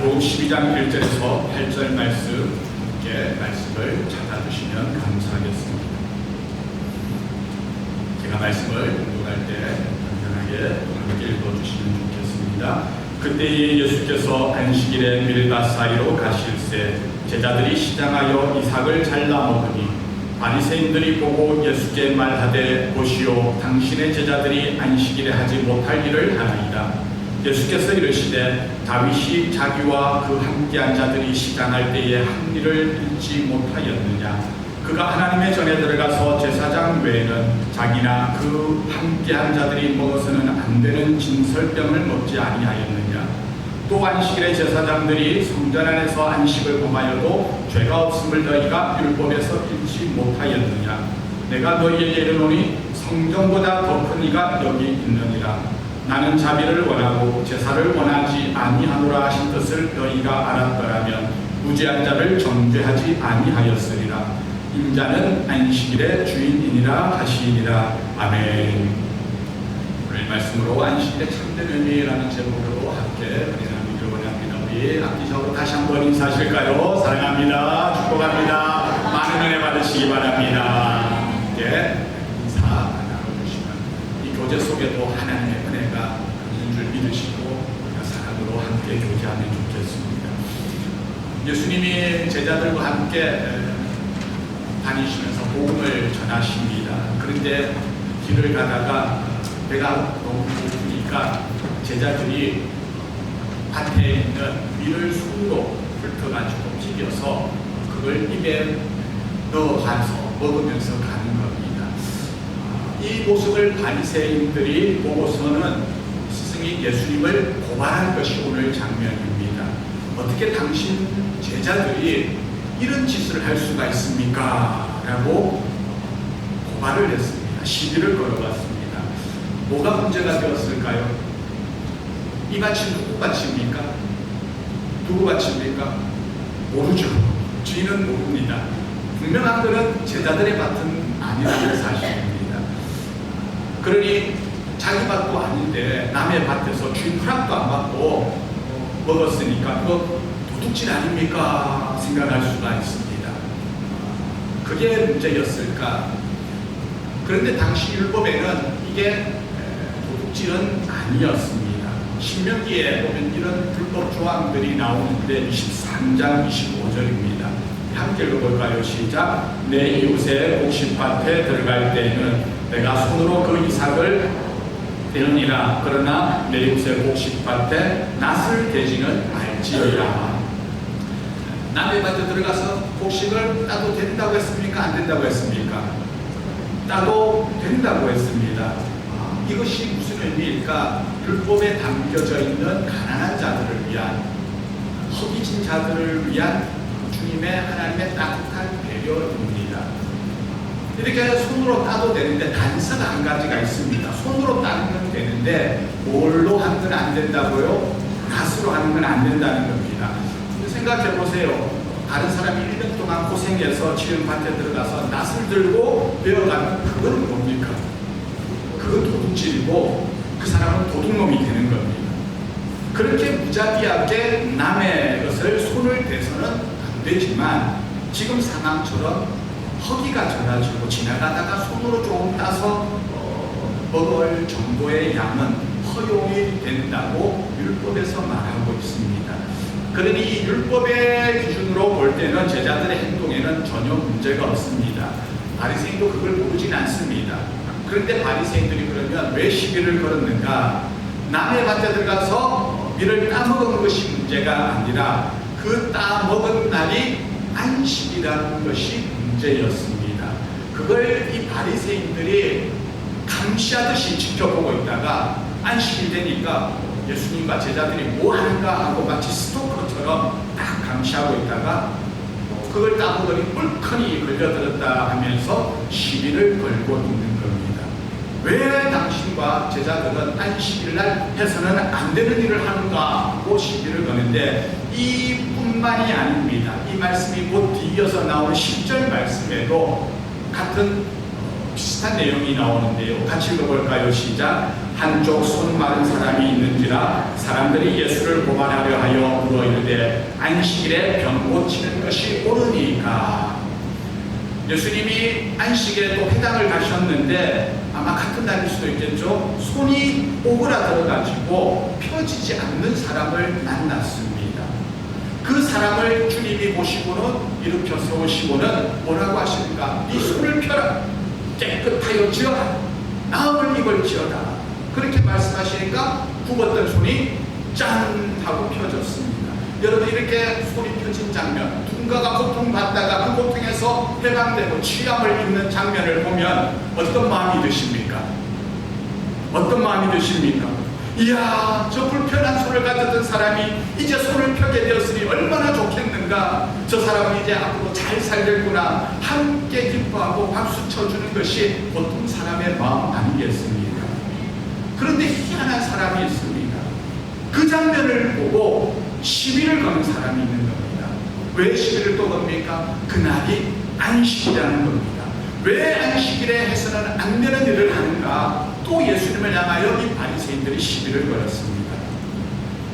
마태복음 12장 1절에서 8절 말씀 함께 말씀을 찾아주시면 감사하겠습니다. 제가 말씀을 공부할 때 간단하게 함께 읽어주시면 좋겠습니다. 그때에 예수께서 안식일에 밀가 사이로 가실새 제자들이 시장하여 이삭을 잘라 먹으니 바리새인들이 보고 예수께 말하되 보시오 당신의 제자들이 안식일에 하지 못할 일을 하나이다. 예수께서 이르시되 다윗이 자기와 그 함께한 자들이 시장할 때에 한 일을 잊지 못하였느냐. 그가 하나님의 전에 들어가서 제사장 외에는 자기나 그 함께한 자들이 먹어서는 안 되는 진설병을 먹지 아니하였느냐. 또 안식일에 제사장들이 성전 안에서 안식을 범하여도 죄가 없음을 너희가 율법에서 읽지 못하였느냐. 내가 너희에게 이르노니 성전보다 더 큰 이가 여기 있느니라. 나는 자비를 원하고 제사를 원하지 아니하노라 하신 뜻을 너희가 알았더라면 무죄한 자를 정죄하지 아니하였으리라. 인자는 안식일의 주인이니라 하시니라. 아멘. 오늘 말씀으로 안식일의 참된 의미라는 제목으로 함께 은혜 나누기를 원합니다. 우리 악기적으로 다시 한번 인사하실까요? 사랑합니다. 축복합니다. 많은 은혜 받으시기 바랍니다. 예, 인사 나눠주시면 이 교제 속에도 하나님의 은혜가 있는 줄 믿으시고 사랑으로 함께 교제하면 좋겠습니다. 예수님이 제자들과 함께 다니시면서 복음을 전하십니다. 그런데 길을 가다가 배가 너무 고프니까 제자들이 밭에 있는 밀을 손으로 훑어가지고 튀겨서 그걸 입에 넣어가서 먹으면서 가는 겁니다. 이 모습을 바리새인들이 보고서는 스승이 예수님을 고발한 것이 오늘 장면입니다. 어떻게 당신 제자들이 이런 짓을 할 수가 있습니까? 라고 고발을 했습니다. 시비를 걸어봤습니다. 뭐가 문제가 되었을까요? 이 밭이 누구 밭입니까? 누구 밭입니까? 모르죠. 주인은 모릅니다. 분명한 것은 제자들의 밭은 아니라는 사실입니다. 그러니 자기 밭도 아닌데 남의 밭에서 주인 허락도 안 받고 먹었으니까 그거 도둑질 아닙니까? 생각할 수가 있습니다. 그게 문제였을까? 그런데 당시 율법에는 이게 도둑질은 아니었습니다. 신명기에 보면 이런 율법 조항들이 나오는데 23장 25절입니다. 함께 읽어볼까요? 시작. 내 이웃의 곡식밭에 들어갈 때에는 내가 손으로 그 이삭을 떼느니라. 그러나 내 이웃의 곡식밭에 낫을 대지는 알지어라. 남의 밭에 들어가서 곡식을 따도 된다고 했습니까? 안 된다고 했습니까? 따도 된다고 했습니다. 이것이 무슨 의미일까? 율법에 담겨져 있는 가난한 자들을 위한, 허기진 자들을 위한 주님의 하나님의 따뜻한 배려입니다. 이렇게 손으로 따도 되는데 단서가 한 가지가 있습니다. 손으로 따는 건 되는데 뭘로 하는 건 안 된다고요? 낫으로 하는 건 안 된다는 겁니다. 생각해 보세요. 다른 사람이 1년 동안 고생해서 지은 밭에 들어가서 낫을 들고 베어가면 그건 뭡니까? 그건 도둑질이고 그 사람은 도둑놈이 되는 겁니다. 그렇게 무자비하게 남의 것을 손을 대서는 안 되지만 지금 상황처럼 허기가 져가지고 지나가다가 손으로 조금 따서 먹을 정도의 양은 허용이 된다고 율법에서 말하고 있습니다. 그러니 이 율법의 기준으로 볼 때는 제자들의 행동에는 전혀 문제가 없습니다. 바리새인도 그걸 모르진 않습니다. 그런데 바리새인들이 그러면 왜 시비를 걸었는가? 남의 밭에 들어가서 밀을 따먹은 것이 문제가 아니라 그 따먹은 날이 안식이라는 것이 문제였습니다. 그걸 이 바리새인들이 감시하듯이 지켜보고 있다가 안식일 되니까 예수님과 제자들이 뭐 하는가 하고 마치 스토커처럼 딱 감시하고 있다가 그걸 따보더니 뿔커니 걸려들었다 하면서 시비를 걸고 있는 겁니다. 왜 당신과 제자들은 안식일날 해서는 안 되는 일을 하는가 하고 시비를 거는데 이뿐만이 아닙니다. 이 말씀이 곧 뒤이어서 나오는 10절 말씀에도 같은 비슷한 내용이 나오는데요. 같이 읽어볼까요? 시작. 한쪽 손 마른 사람이 있는지라 사람들이 예수를 고발하려 하여 물어 이르되 안식일에 병 고치는 것이 옳으니까. 예수님이 안식일에 또 회당을 가셨는데 아마 같은 날일 수도 있겠죠. 손이 오그라들어가지고 펴지지 않는 사람을 만났습니다. 그 사람을 주님이 보시고는 일으켜 세우시고는 뭐라고 하십니까? 네 손을 펴라. 깨끗하여 지어라. 나음을 입을지어다. 그렇게 말씀하시니까 굽었던 손이 짠 하고 펴졌습니다. 여러분, 이렇게 손이 펴진 장면, 누군가가 고통받다가 그 고통에서 해방되고 취함을 입는 장면을 보면 어떤 마음이 드십니까? 어떤 마음이 드십니까? 이야, 저 불편한 손을 가졌던 사람이 이제 손을 펴게 되었으니 얼마나 좋겠는가. 저 사람은 이제 앞으로 잘 살겠구나. 함께 기뻐하고 박수 쳐주는 것이 보통 사람의 마음 아니겠습니까? 그런데 희한한 사람이 있습니다. 그 장면을 보고 시비를 거는 사람이 있는 겁니다. 왜 시비를 또 겁니까? 그날이 안식이라는 겁니다. 왜 안식일에 해서는 안 되는 일을 하는가? 또 예수님을 향하여 이 바리새인들이 시비를 걸었습니다.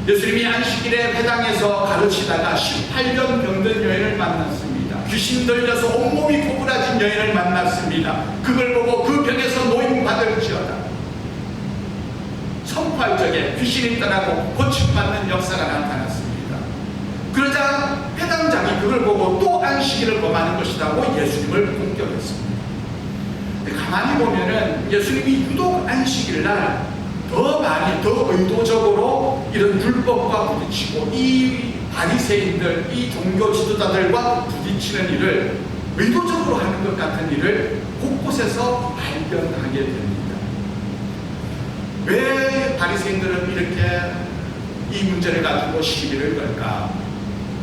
예수님이 안식일에 회당에서 가르치다가 18년 병든 여인을 만났습니다. 귀신 들려서 온몸이 고꾸라진 여인을 만났습니다. 그걸 보고 그 병에서 노임받을지어다 선포할 적에 귀신이 떠나고 고침받는 역사가 나타났습니다. 그러자 회당장이 그걸 보고 또 안식일을 범하는 것이라고 예수님을 공격했습니다. 가만히 보면은 예수님이 유독 안식일 날 더 많이, 더 의도적으로 이런 율법과 부딪히고 이 바리새인들, 이 종교 지도자들과 부딪히는 일을 의도적으로 하는 것 같은 일을 곳곳에서 발견하게 됩니다. 왜 바리새인들은 이렇게 이 문제를 가지고 시비를 걸까?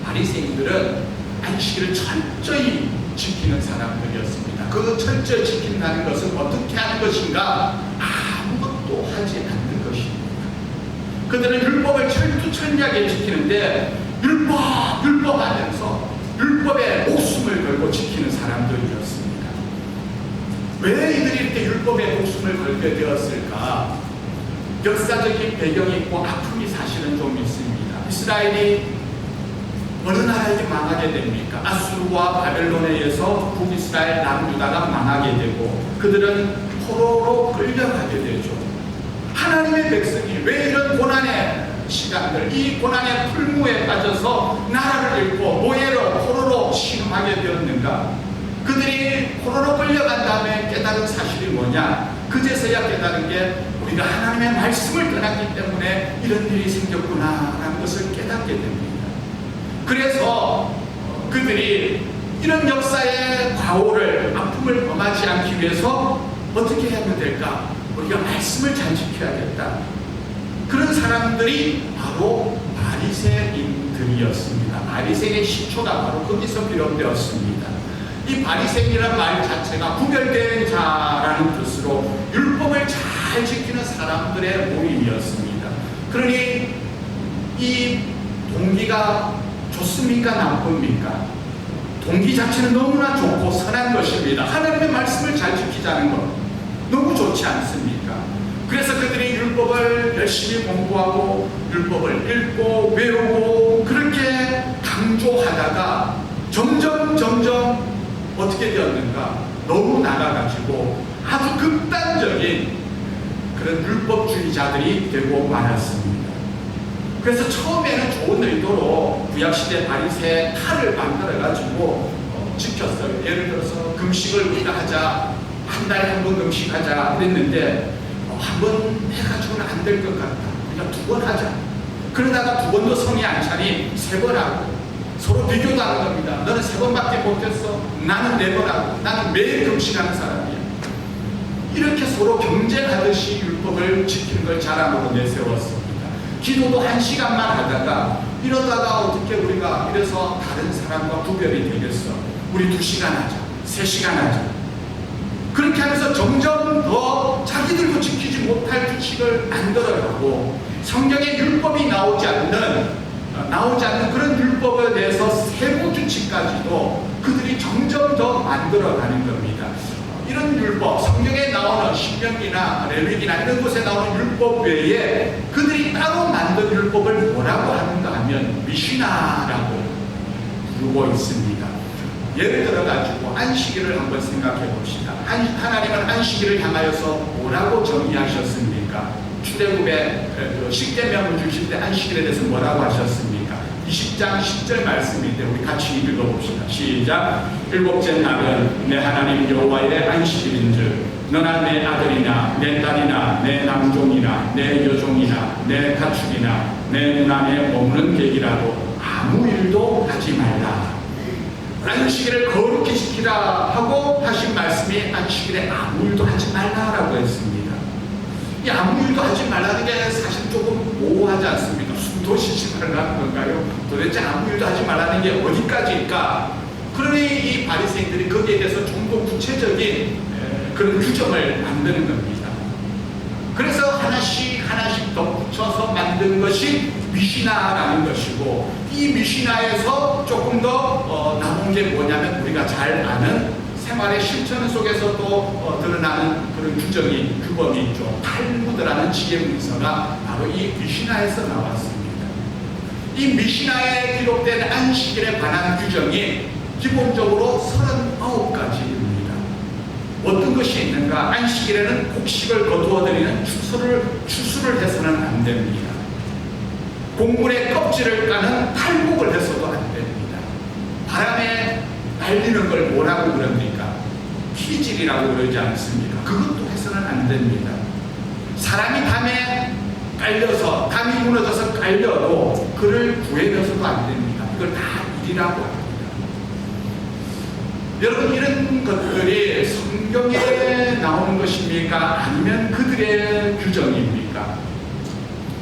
바리새인들은 안식일을 철저히 지키는 사람들이었습니다. 그 철저히 지킨다는 것은 어떻게 하는 것인가? 아무것도 하지 않는 것입니다. 그들은 율법을 철두철미하게 지키는데 율법 하면서 율법에 목숨을 걸고 지키는 사람들이었습니다. 왜 이들이 이렇게 율법에 목숨을 걸게 되었을까? 역사적인 배경이 있고 아픔이 사실은 좀 있습니다. 이스라엘이 어느 나라에게 망하게 됩니까? 아수르와 바벨론에 의해서 북이스라엘 남유다가 망하게 되고 그들은 포로로 끌려가게 되죠. 하나님의 백성이 왜 이런 고난의 시간들, 이 고난의 풀무에 빠져서 나라를 잃고 노예로 포로로 신음하게 되었는가? 그들이 포로로 끌려간 다음에 깨달은 사실이 뭐냐? 그제서야 깨달은 게 우리가 하나님의 말씀을 떠났기 때문에 이런 일이 생겼구나라는 것을 깨닫게 됩니다. 그래서 그들이 이런 역사의 과오를, 아픔을 범하지 않기 위해서 어떻게 하면 될까? 우리가 말씀을 잘 지켜야겠다. 그런 사람들이 바로 바리새인들이었습니다. 바리새인의 시초가 바로 거기서 비롯되었습니다. 이 바리새인이라는 말 자체가 구별된 자라는 뜻으로 율법을 잘 지키는 사람들의 모임이었습니다. 그러니 이 동기가 좋습니까? 나쁩니까? 동기 자체는 너무나 좋고 선한 것입니다. 하나님의 말씀을 잘 지키자는 것 너무 좋지 않습니까? 그래서 그들이 율법을 열심히 공부하고 율법을 읽고 외우고 그렇게 강조하다가 점점 어떻게 되었는가? 너무 나가가지고 아주 극단적인 그런 율법주의자들이 되고 말았습니다. 그래서 처음에는 좋은 의도로 구약시대 바리새 칼을 만들어가지고 지켰어요. 예를 들어서 금식을 우리가 하자, 한 달에 한 번 금식하자 그랬는데 한 번 해가지고는 안 될 것 같다. 우리가 2번 하자. 그러다가 2번도 성이 안 차니 3번 하고 서로 비교도 하는 겁니다. 너는 3번밖에 못했어. 나는 4번 하고 나는 매일 금식하는 사람이야. 이렇게 서로 경쟁하듯이 율법을 지키는 걸 자랑으로 내세웠습니다. 기도도 1시간만 하다가 이러다가 어떻게 우리가 이래서 다른 사람과 구별이 되겠어. 우리 2시간 하자. 3시간 하자. 그렇게 하면서 점점 더 자기들도 지키지 못할 규칙을 만들어가고 성경에 율법이 나오지 않는 그런 율법에 대해서 세부 규칙까지도 그들이 점점 더 만들어가는 겁니다. 이런 율법, 성경에 나오는 신명기나 레위기나 이런 곳에 나오는 율법 외에 그들이 따로 만든 율법을 뭐라고 하는가 하면 미시나라고 부르고 있습니다. 예를 들어가지고 안식일을 한번 생각해 봅시다. 하나님은 안식일을 향하여서 뭐라고 정의하셨습니까? 출애굽의 십계명을 주실 때 안식일에 대해서 뭐라고 하셨습니까? 20장 10절 말씀인데 우리 같이 읽어봅시다. 시작. 일곱째 날은 내 하나님 여호와의 안식일인즉 너나 내 아들이나 내 딸이나 내 남종이나 내 여종이나 내 가축이나 내 눈 안에 먹는 객이라도 아무 일도 하지 말라. 안식일을 거룩히 지키라 하고 하신 말씀이 안식일에 아무 일도 하지 말라라고 했습니다. 이 아무 일도 하지 말라는 게 사실 조금 모호하지 않습니까? 숨도 쉬지 말라는 건가요? 도대체 아무 일도 하지 말라는 게 어디까지일까? 그러니 이 바리새인들이 거기에 대해서 좀 더 구체적인 그런 규정을 만드는 겁니다. 그래서 하나씩 더 붙여서 만든 것이 미시나라는 것이고, 이 미시나에서 조금 더 나온 게 뭐냐면 우리가 잘 아는 생활의 실천 속에서 또 드러나는 그런 규범이 있죠. 탈무드라는 지혜 문서가 바로 이 미시나에서 나왔습니다. 이 미시나에 기록된 안식일에 관한 규정이 기본적으로 39가지입니다. 어떤 것이 있는가? 안식일에는 곡식을 거두어들이는 추수를 해서는 안 됩니다. 곡물의 껍질을 까는 탈곡을 해서도 안 됩니다. 바람에 날리는 걸 뭐라고 그럽니까? 피질이라고 그러지 않습니까? 그것도 해서는 안 됩니다. 사람이 담에 깔려서, 담이 무너져서 깔려도 그를 구해내서도 안 됩니다. 이걸 다 일이라고 합니다. 여러분, 이런 것들이 성경에 나오는 것입니까? 아니면 그들의 규정입니까?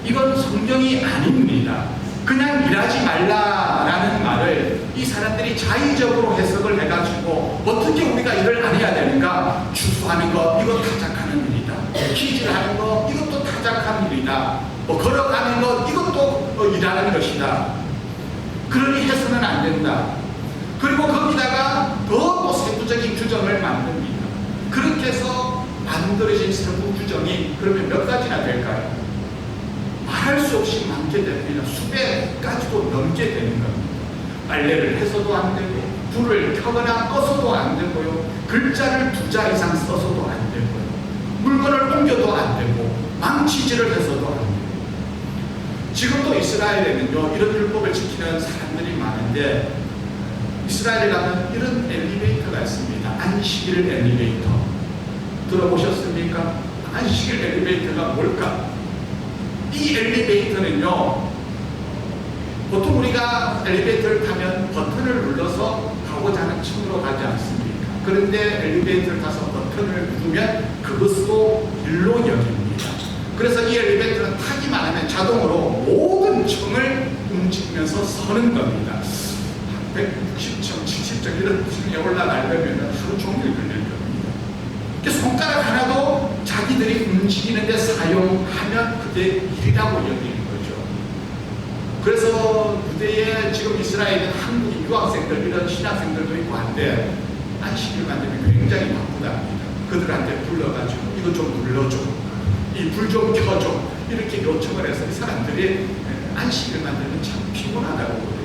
이건 성경이 아닙니다. 그냥 일하지 말라라는 말을 이 사람들이 자의적으로 해석을 해가지고 어떻게 우리가 일을 안 해야 되는가? 추수하는 거, 이거 타작하는 일이다. 키질하는 거, 이것도 타작하는 일이다. 걸어가는 거, 이것도 일하는 것이다. 그러니 해서는 안 된다. 그리고 거기다가 더 세부적인 규정을 만듭니다. 그렇게 해서 만들어진 세부 규정이 그러면 몇 가지나 될까요? 말할 수 없이 많게 됩니다. 수백까지도 넘게 되는 겁니다. 빨래를 해서도 안 되고, 불을 켜거나 꺼서도 안 되고요, 글자를 2자 이상 써서도 안 되고요, 물건을 옮겨도 안 되고, 망치질을 해서도 안 되고. 지금도 이스라엘에는요, 이런 율법을 지키는 사람들이 많은데, 이스라엘에 가면 이런 엘리베이터가 있습니다. 안식일 엘리베이터. 들어보셨습니까? 안식일 엘리베이터가 뭘까? 이 엘리베이터는요, 보통 우리가 엘리베이터를 타면 버튼을 눌러서 가고자 하는 층으로 가지 않습니까? 그런데 엘리베이터를 타서 버튼을 누르면 그것도 일로 여깁니다. 그래서 이 엘리베이터는 타기만 하면 자동으로 모든 층을 움직이면서 서는 겁니다. 160층, 70층 이런 층에 올라가려면 하루 종일 걸릴 겁니다. 손가락 하나도 자기들이 움직이는데 사용하면 그게 일이라고 여기는 거죠. 그래서 유대에 지금 이스라엘은 한국인 유학생들, 이런 신학생들도 있고 한데 안식일 만들면 굉장히 바쁘답니다. 그들한테 불러가지고 이거 좀 눌러줘, 이 불 좀 켜줘, 이렇게 요청을 해서 이 사람들이 안식일 만들면 참 피곤하다고 그래요.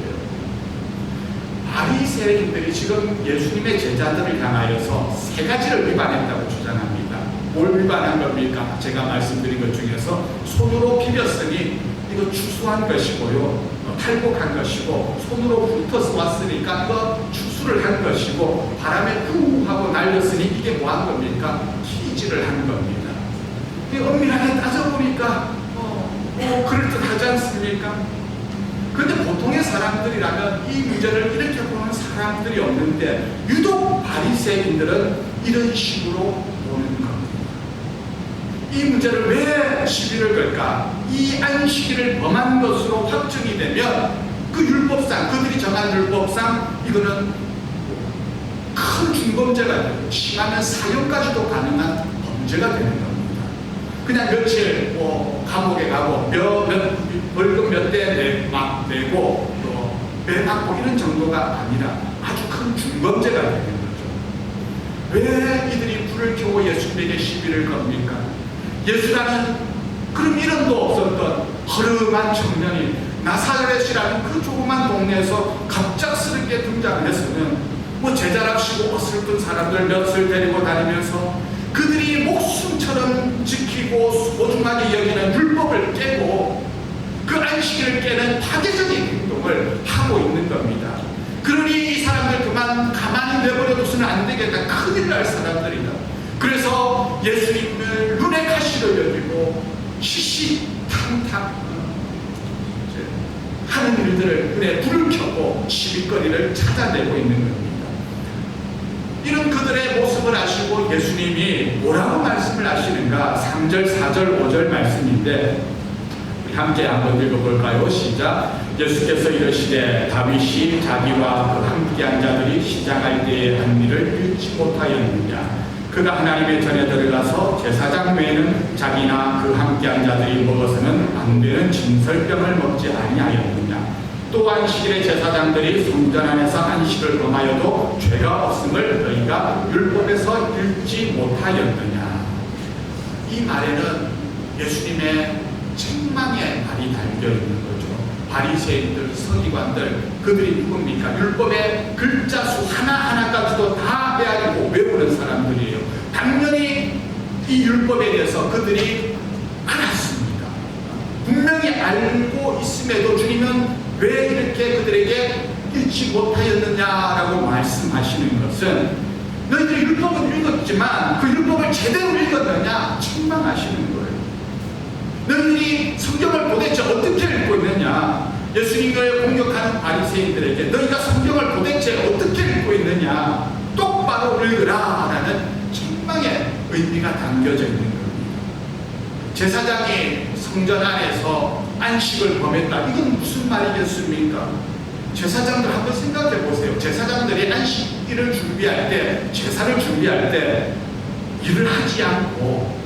바리새인들이 지금 예수님의 제자들을 향하여서 3가지를 위반했다고 주장합니다. 뭘 위반한 겁니까? 제가 말씀드린 것 중에서 손으로 비볐으니 이거 추수한 것이고요, 탈곡한 것이고, 손으로 훑어서 왔으니까 이거 추수를 한 것이고, 바람에 후 하고 날렸으니 이게 뭐 한 겁니까? 키질을 한 겁니다. 엄밀하게 따져보니까 그럴듯하지 않습니까? 그런데 보통의 사람들이라면 이 문제를 이렇게 보는 사람들이 없는데, 유독 바리새인들은 이런 식으로 보는 겁니다. 이 문제를 왜 시비를 걸까? 이 안식일을 범한 것으로 확정이 되면 그 율법상, 그들이 정한 율법상 이거는 큰 중범죄가 되고, 심하면 사형까지도 가능한 범죄가 되는 겁니다. 그냥 며칠 감옥에 가고 벌금 몇 대 내고 배 받고 이런 정도가 아니라 아주 큰 중범죄가 되는 거죠. 왜 이들이 불을 켜고 예수님에게 시비를 겁니까? 예수라는 그런 이름도 없었던 허름한 청년이 나사렛이라는 그 조그만 동네에서 갑작스럽게 등장해서는 뭐 제자랍시고 옷을 든 사람들 몇을 데리고 다니면서 그들이 목숨처럼 지키고 소중하게 여기는 율법을 깨고 그 안식일을 깨는 파괴적인 행동을 하고 있는 겁니다. 그러니 이 사람들 그만 가만히 내버려둬서는 안 되겠다. 큰일 날 사람들이다. 그래서 예수님을 눈에 가시로 여기고 시시탕탕 하는 일들을 그래 불을 켜고 시비거리를 찾아내고 있는 겁니다. 이런 그들의 모습을 아시고 예수님이 뭐라고 말씀을 하시는가? 3절, 4절, 5절 말씀인데 우리 함께 한번 읽어볼까요? 시작. 예수께서 이르시되 다윗이 자기와 그 함께한 자들이 시장할 때에 한 일을 잃지 못하였느냐? 그가 하나님의 전에 들어가서 제사장 외에는 자기나 그 함께한 자들이 먹어서는 안 되는 진설병을 먹지 아니하였느냐? 또 안식일에 제사장들이 성전 안에서 안식을 범하여도 죄가 없음을 너희가 율법에서 읽지 못하였느냐? 이 말에는 예수님의 책망의 발이 달려 있는 거죠. 바리새인들, 서기관들, 그들이 누굽니까? 율법의 글자 수 하나하나까지도 다 배우고 외우는 사람들이에요. 당연히 이 율법에 대해서 그들이 알았습니다. 분명히 알고 있음에도 주님은 왜 이렇게 그들에게 읽지 못하였느냐라고 말씀하시는 것은 너희들이 율법은 읽었지만 그 율법을 제대로 읽었느냐 책망하시는 거예요. 너희들이 성경을 도대체 어떻게 읽고 있느냐? 예수님을 공격하는 바리새인들에게 너희가 성경을 도대체 어떻게 읽고 있느냐? 똑바로 읽으라 라는 책망의 의미가 담겨져 있는 겁니다. 제사장이 성전 안에서 안식을 범했다. 이건 무슨 말이겠습니까? 제사장들 한번 생각해 보세요. 제사장들이 안식일을 준비할 때, 제사를 준비할 때 일을 하지 않고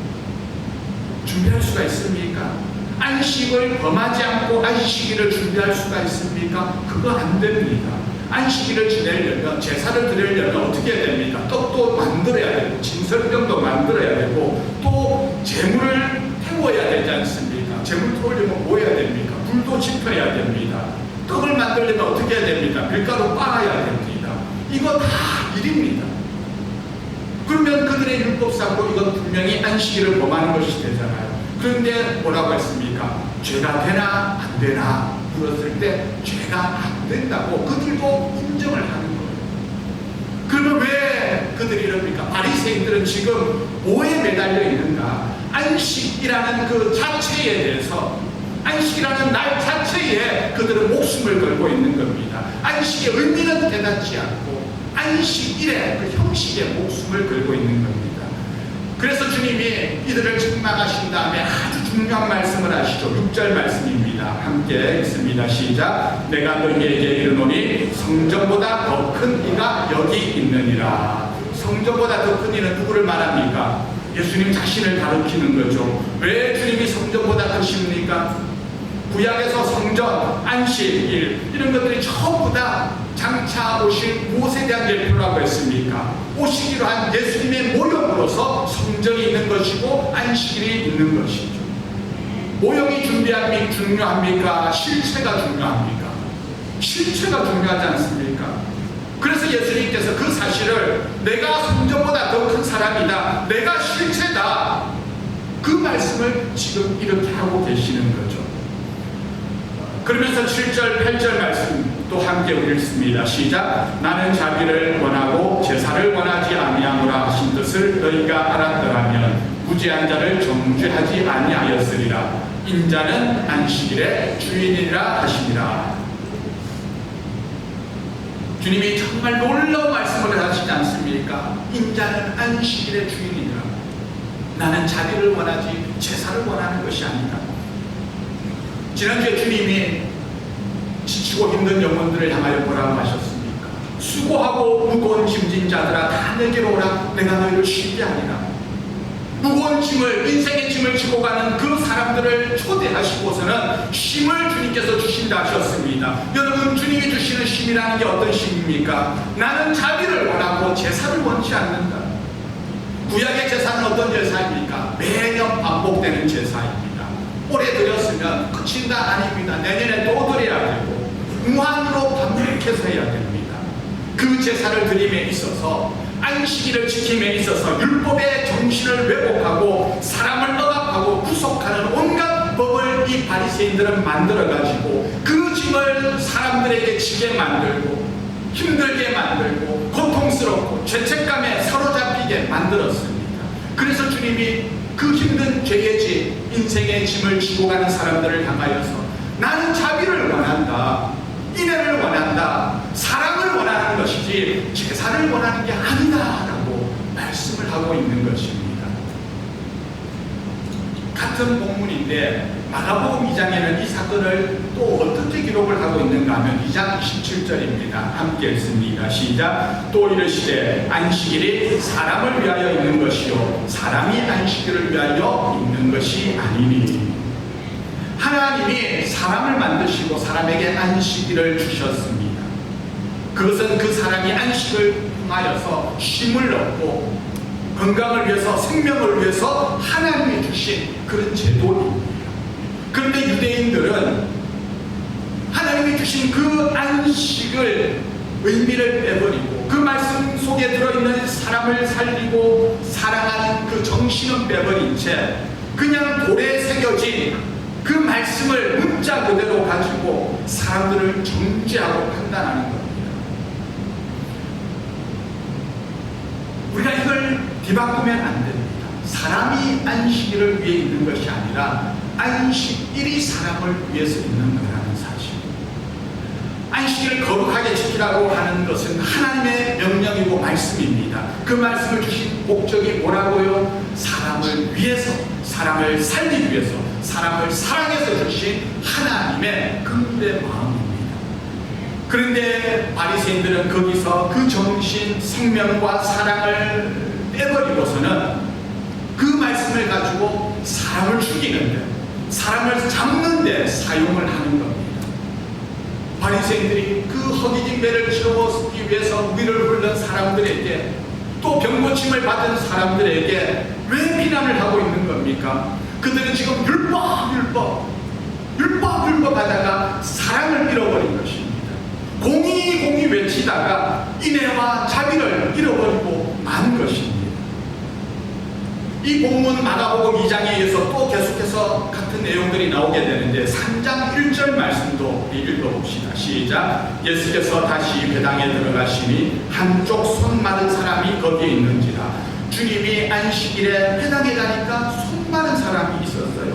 준비할 수가 있습니까? 안식을 범하지 않고 안식일을 준비할 수가 있습니까? 그거 안 됩니다. 안식일을 지내려면, 제사를 드리려면 어떻게 해야 됩니까? 떡도 만들어야 되고 진설병도 만들어야 되고 또 제물을 태워야 되지 않습니까? 제물 태우려면 뭐 해야 됩니까? 불도 지펴야 됩니다. 떡을 만들려면 어떻게 해야 됩니까? 밀가루 빻아야 됩니다. 이거 다 일입니다. 그러면 그들의 율법상으로 이건 분명히 안식일을 범하는 것이 되잖아요. 그런데 뭐라고 했습니까? 죄가 되나 안 되나 물었을 때 죄가 안 된다고 그들도 인정을 하는 거예요. 그러면 왜 그들이 이럽니까? 바리새인들은 지금 뭐에 매달려 있는가? 안식이라는 그 자체에 대해서, 안식이라는 날 자체에 그들은 목숨을 걸고 있는 겁니다. 안식의 의미는 깨닫지 않고 안식일의 그 형식에 목숨을 걸고 있는 겁니다. 그래서 주님이 이들을 책망하신 다음에 아주 중요한 말씀을 하시죠. 6절 말씀입니다. 함께 읽습니다. 시작. 내가 너희에게 이르노니 성전보다 더 큰 이가 여기 있느니라. 성전보다 더 큰 이는 누구를 말합니까? 예수님 자신을 가리키는 거죠. 왜 주님이 성전보다 크십니까? 구약에서 성전, 안식일 이런 것들이 전부 다 장차 오실 무엇에 대한 예표라고 했습니까? 오시기로 한 예수님의 모형으로서 성전이 있는 것이고 안식일이 있는 것이죠. 모형이 중요합니까? 실체가 중요합니까? 실체가 중요하지 않습니까? 그래서 예수님께서 그 사실을 내가 성전보다 더 큰 사람이다, 내가 실체다, 그 말씀을 지금 이렇게 하고 계시는 거죠. 그러면서 7절, 8절 말씀 또 함께 읽습니다. 시작. 나는 자비를 원하고 제사를 원하지 아니하노라 하신 뜻을 너희가 알았더라면 무죄한 자를 정죄하지 아니하였으리라. 인자는 안식일의 주인이라 하시니라. 주님이 정말 놀라운 말씀을 하시지 않습니까? 인자는 안식일의 주인이라. 나는 자비를 원하지 제사를 원하는 것이 아니다. 지난주에 주님이 지치고 힘든 영혼들을 향하여 뭐라고 하셨습니까? 수고하고 무거운 짐진 자들아 다 내게로 오라. 내가 너희를 쉬게 하리라. 무거운 짐을, 인생의 짐을 지고 가는 그 사람들을 초대하시고서는 쉼을 주님께서 주신다 하셨습니다. 여러분, 주님이 주시는 쉼이라는 게 어떤 쉼입니까? 나는 자비를 원하고 제사를 원치 않는다. 구약의 제사는 어떤 제사입니까? 매년 반복되는 제사입니다. 올해 드렸으면 끝인다 아닙니다. 내년에 또 드려야 되고 무한으로 반복해서 해야 됩니다. 그 제사를 드림에 있어서 안식일을 지킴에 있어서 율법의 정신을 왜곡하고 사람을 억압하고 구속하는 온갖 법을 이 바리새인들은 만들어가지고 그 짐을 사람들에게 지게 만들고 힘들게 만들고 고통스럽고 죄책감에 사로잡히게 만들었습니다. 그래서 주님이 그 힘든 죄의 짐, 인생의 짐을 지고 가는 사람들을 향하여서 나는 자비를 원한다, 인애를 원한다, 사랑을 원하는 것이지 제사를 원하는 게 아니다 라고 말씀을 하고 있는 것입니다. 같은 본문인데 마가복음 2장에는 이 사건을 또 어떻게 기록을 하고 있는가 하면 2장 27절입니다. 함께 읽습니다. 시작. 또 이르시되 안식일이 사람을 위하여 있는 것이요 사람이 안식일을 위하여 있는 것이 아니니. 하나님이 사람을 만드시고 사람에게 안식일을 주셨습니다. 그것은 그 사람이 안식을 통하여서 쉼을 얻고 건강을 위해서 생명을 위해서 하나님이 주신 그런 제도입니다. 그런데 유대인들은 하나님이 주신 그 안식을 의미를 빼버리고 그 말씀 속에 들어있는 사람을 살리고 사랑하는 그 정신은 빼버린 채 그냥 돌에 새겨진 그 말씀을 문자 그대로 가지고 사람들을 정죄하고 판단하는 겁니다. 우리가 이걸 뒤바꾸면 안 됩니다. 사람이 안식일을 위해 있는 것이 아니라 안식일이 사람을 위해서 있는 거라는 사실. 안식일을 거룩하게 지키라고 하는 것은 하나님의 명령이고 말씀입니다. 그 말씀을 주신 목적이 뭐라고요? 사람을 위해서, 사람을 살리기 위해서, 사람을 사랑해서 주신 하나님의 긍휼의 마음입니다. 그런데 바리새인들은 거기서 그 정신, 생명과 사랑을 빼버리고서는 그 말씀을 가지고 사람을 죽이는데, 사람을 잡는 데 사용을 하는 겁니다. 바리새인들이 그 허기진 배를 채우기 위해서 우리를 부른 사람들에게, 또 병고침을 받은 사람들에게 왜 비난을 하고 있는 겁니까? 그들은 지금 율법 하다가 사랑을 잃어버린 것입니다. 공의 외치다가 인애와 자비를 잃어버리고 만 것입니다. 이 본문 마가복음 2장에 의해서 또 계속해서 같은 내용들이 나오게 되는데 3장 1절 말씀도 읽어봅시다. 시작. 예수께서 다시 회당에 들어가시니 한쪽 손 마른 사람이 거기에 있는지라. 주님이 안식일에 회당에 가니까 손 마른 사람이 있었어요.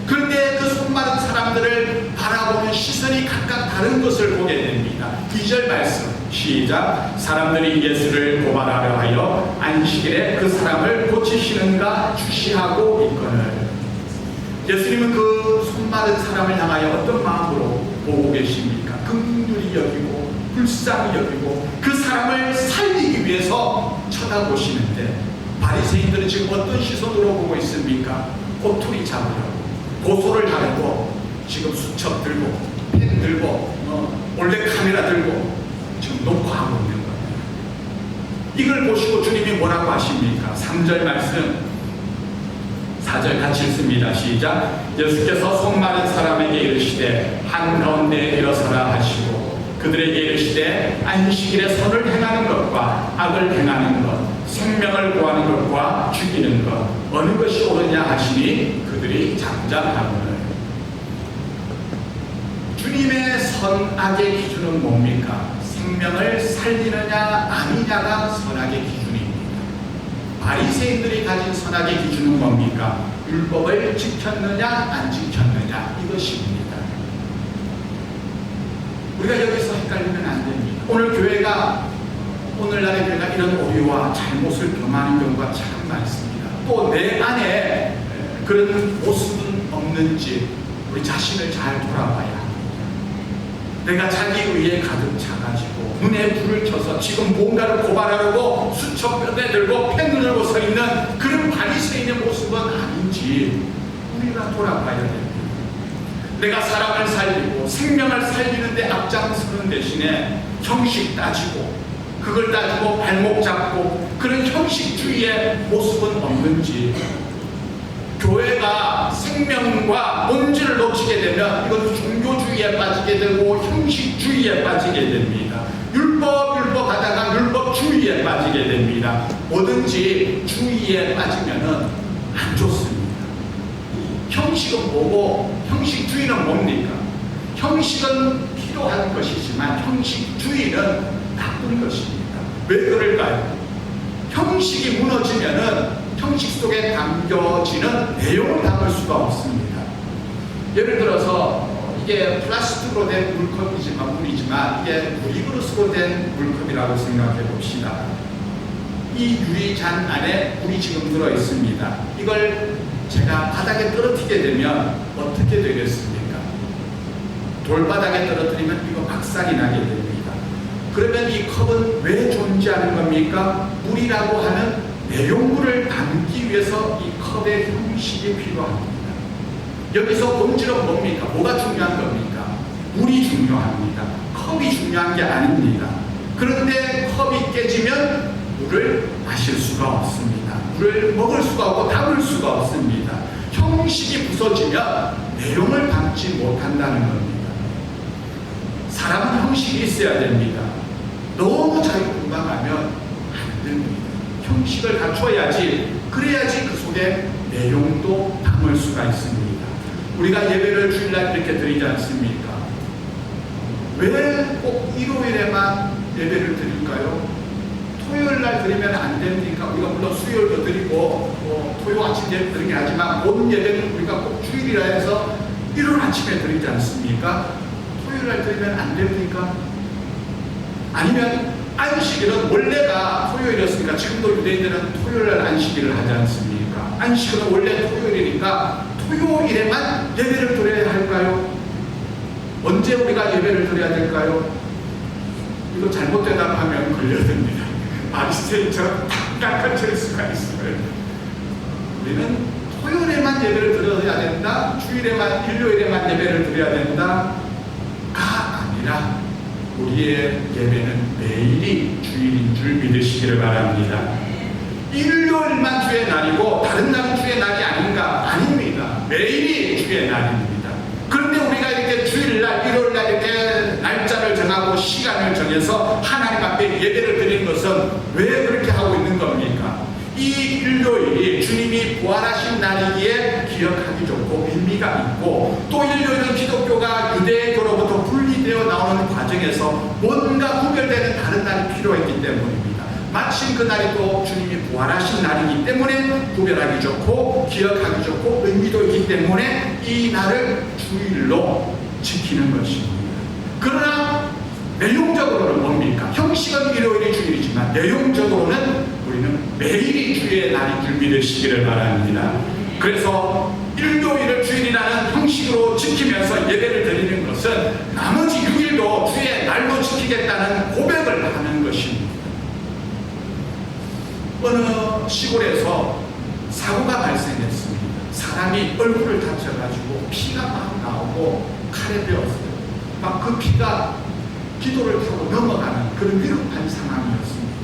그런데 그 손 마른 사람들을 바라보는 시선이 각각 다른 것을 보게 됩니다. 2절 말씀 시작. 사람들이 예수를 고발하려 하여 안식일에 그 사람을 고치시는가 주시하고 있거늘. 예수님은 그 손 마른 사람을 향하여 어떤 마음으로 보고 계십니까? 긍휼히 여기고 불쌍히 여기고 그 사람을 살리기 위해서 쳐다보시는데, 바리새인들은 지금 어떤 시선으로 보고 있습니까? 꼬투리 잡으려고, 고소를 하려고 지금 수첩 들고 펜 들고 몰래 카메라 들고 지금 녹화하고 있는 거예요. 이걸 보시고 주님이 뭐라고 하십니까? 3절 말씀 4절 같이 읽습니다. 시작. 예수께서 손 마른 사람에게 이르시되 한가운데 일어서라 하시고 그들에게 이르시되 안식일에 선을 행하는 것과 악을 행하는 것, 생명을 구하는 것과 죽이는 것 어느 것이 옳으냐 하시니 그들이 잠잠하거늘. 주님의 선악의 기준은 뭡니까? 생명을 살리느냐 아니냐가 선악의 기준입니다. 바리새인들이 가진 선악의 기준은 뭡니까? 율법을 지켰느냐 안 지켰느냐 이것입니다. 우리가 여기서 헷갈리면 안 됩니다. 오늘날의 교회가 이런 오류와 잘못을 범하는 경우가 참 많습니다. 또 내 안에 그런 모습은 없는지 우리 자신을 잘 돌아봐야 합니다. 내가 자기의에 가득 차가지고 눈에 불을 켜서 지금 뭔가를 고발하려고 수첩 뼈대 들고 펜을 들고 서 있는 그런 바리새인의 모습은 아닌지 우리가 돌아봐야 됩니다. 내가 사람을 살리고 생명을 살리는데 앞장서는 대신에 형식 따지고 그걸 따지고 발목 잡고 그런 형식주의의 모습은 없는지, 교회가 생명과 본질을 놓치게 되면 이건 종교주의에 빠지게 되고 형식주의에 빠지게 됩니다. 율법 하다가 율법주의에 빠지게 됩니다. 뭐든지 주의에 빠지면은 안 좋습니다. 형식은 뭐고 형식주의는 뭡니까? 형식은 필요한 것이지만 형식주의는 나쁜 것입니다. 왜 그럴까요? 형식이 무너지면은 형식 속에 담겨지는 내용을 담을 수가 없습니다. 예를 들어서 이게 플라스틱으로 된 물이지만 이게 유리그릇으로 된 물컵이라고 생각해 봅시다. 이 유리잔 안에 물이 지금 들어 있습니다. 이걸 제가 바닥에 떨어뜨리게 되면 어떻게 되겠습니까? 돌바닥에 떨어뜨리면 이거 박살이 나게 됩니다. 그러면 이 컵은 왜 존재하는 겁니까? 물이라고 하는 내용물을 담기 위해서 이 컵의 형식이 필요합니다. 여기서 본질은 뭡니까? 뭐가 중요한 겁니까? 물이 중요합니다. 컵이 중요한 게 아닙니다. 그런데 컵이 깨지면 물을 마실 수가 없습니다. 물을 먹을 수가 없고 담을 수가 없습니다. 형식이 부서지면 내용을 담지 못한다는 겁니다. 사람은 형식이 있어야 됩니다. 너무 자유분방하면 안 됩니다. 형식을 갖춰야지, 그래야지 그 속에 내용도 담을 수가 있습니다. 우리가 예배를 주일날 이렇게 드리지 않습니까? 왜 꼭 일요일에만 예배를 드릴까요? 토요일날 드리면 안 됩니까? 우리가 물론 수요일도 드리고 토요 아침 예배 드리긴 하지만 모든 예배는 우리가 꼭 주일이라 해서 일요일 아침에 드리지 않습니까? 토요일날 드리면 안 됩니까? 아니면 안식일은 원래가 토요일이었으니까 지금도 유대인들은 토요일날 안식일을 하지 않습니까? 안식일은 원래 토요일이니까 토요일에만 예배를 드려야 할까요? 언제 우리가 예배를 드려야 될까요? 이거 잘못 대답하면 걸려듭니다. 바리새인처럼 딱딱한 철수가 있어요. 우리는 토요일에만 예배를 드려야 된다, 주일에만, 일요일에만 예배를 드려야 된다가 아니라 우리의 예배는 매일이 주일인 줄 믿으시기를 바랍니다. 일요일만 주의 날이고 다른 날은 주의 날이 아닌가? 아닙니다. 매일이 주의 날입니다. 그런데 우리가 이렇게 주일날, 일요일날 이렇게 날짜를 정하고 시간을 정해서 하나님 앞에 예배를 드리는 것은 왜 그렇게 하고 있는 겁니까? 이 일요일이 주님이 부활하신 날이기에 기억하기 좋고 의미가 있고, 또 일요일은 기독교가 유대교로부터 분리되어 나오는 과정에서 뭔가 구별되는 다른 날이 필요했기 때문입니다. 마침 그 날이 또 주님이 부활하신 날이기 때문에 구별하기 좋고 기억하기 좋고 의미도 있기 때문에 이 날을 주일로 지키는 것입니다. 그러나 내용적으로는 뭡니까? 형식은 일요일이 주일이지만 내용적으로는 우리는 매일이 주의 날인 줄 믿으시기를 바랍니다. 그래서 일요일을 주일이라는 형식으로 지키면서 예배를 드리는 것은 나머지 6일도 주의 날로 지키겠다는 고백을 하는 것입니다. 어느 시골에서 사고가 발생했습니다. 사람이 얼굴을 다쳐가지고 피가 막 나오고 칼에 베었어요. 막 그 피가 기도를 타고 넘어가는 그런 위급한 상황이었습니다.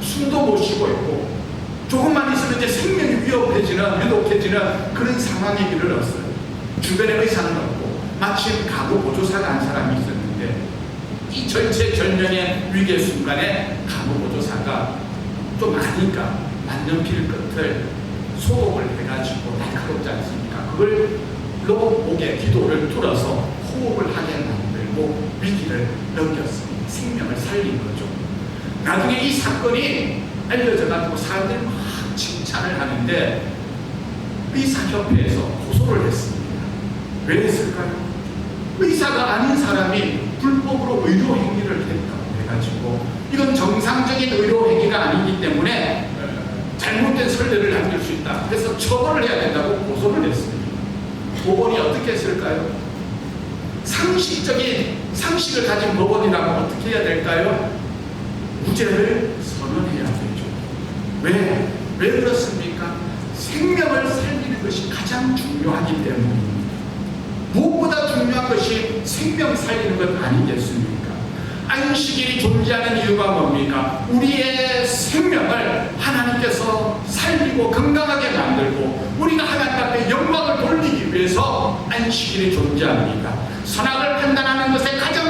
숨도 못 쉬고 있고 조금만 있으면 이제 생명이 위독해지는 그런 상황에 이르렀어요. 주변에 의사는 없고 마침 가구 보조사가 한 사람이 있었는데 이 절체절명의 위기의 순간에 가구 보조사가 좀 아니까 만년필 끝을 소독을 해가지고 날카롭지 않습니까? 그걸로 목에 기도를 뚫어서 호흡을 하게 만들고 위기를 넘겼습니다. 생명을 살린 거죠. 나중에 이 사건이 알려져가지고 사람들이 막 칭찬을 하는데 의사협회에서 고소를 했습니다. 왜 했을까요? 의사가 아닌 사람이 불법으로 의료행위를 했다고 해가지고 이건 정상적인 의료행위가 아니기 때문에 잘못된 선례를 남길 수 있다. 그래서 처벌을 해야 된다고 고소를 했습니다. 법원이 어떻게 했을까요? 상식을 가진 법원이라면 어떻게 해야 될까요? 무죄를 선언해야 되죠. 왜 그렇습니까? 생명을 살리는 것이 가장 중요하기 때문입니다. 무엇보다 중요한 것이 생명 살리는 것 아니겠습니까? 안식일이 존재하는 이유가 뭡니까? 우리의 생명을 하나님께서 살리고 건강하게 만들고 우리가 하나님 앞에 영광을 돌리기 위해서 안식일이 존재합니다. 선악을 판단하는 것에 가장